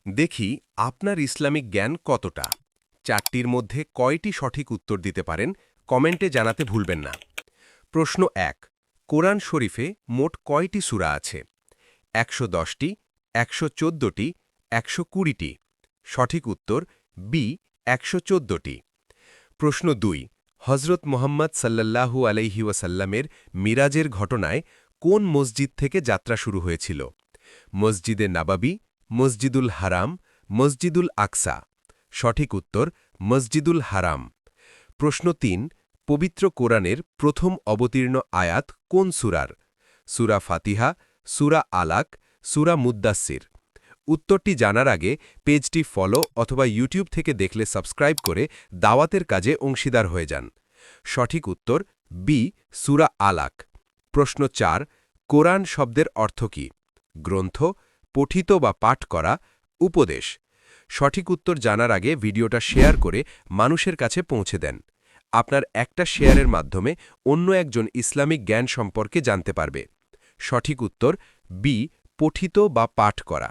দেখি আপনার ইসলামিক জ্ঞান কতটা। চারটির মধ্যে কয়টি সঠিক উত্তর দিতে পারেন কমেন্টে জানাতে ভুলবেন না। প্রশ্ন ১। কোরআন শরীফে মোট কয়টি সূরা আছে? ১১০টি, ১১৪টি, ১২০টি। সঠিক উত্তর বি ১১৪টি। প্রশ্ন ২। হজরত মুহাম্মদ সাল্লাল্লাহু আলাইহি ওয়াসাল্লামের মিরাজের ঘটনায় কোন মসজিদ থেকে যাত্রা শুরু হয়েছিল? মসজিদে নাবাবী, মসজিদুল হারাম, মসজিদুল আকসা। সঠিক উত্তর মসজিদুল হারাম। প্রশ্ন ৩। পবিত্র কোরআনের প্রথম অবতীর্ণ আয়াত কোন সূরার? সূরা ফাতিহা, সূরা আলাক, সূরা মুদ্দাসসির। উত্তরটি জানার আগে পেজটি ফলো অথবা ইউটিউব থেকে দেখলে সাবস্ক্রাইব করে দাওয়াতের কাজে অংশীদার হয়ে যান। সঠিক উত্তর বি সূরা আলাক। প্রশ্ন ৪। কোরআন শব্দের অর্থ কী? গ্রন্থ, পঠিত বা পাঠ করা, উপদেশ। সঠিক উত্তর জানার আগে ভিডিওটা শেয়ার করে মানুষের কাছে পৌঁছে দেন। আপনার একটা শেয়ারের মাধ্যমে অন্য একজন ইসলামিক জ্ঞান সম্পর্কে জানতে পারবে। সঠিক উত্তর বি পঠিত বা পাঠ করা।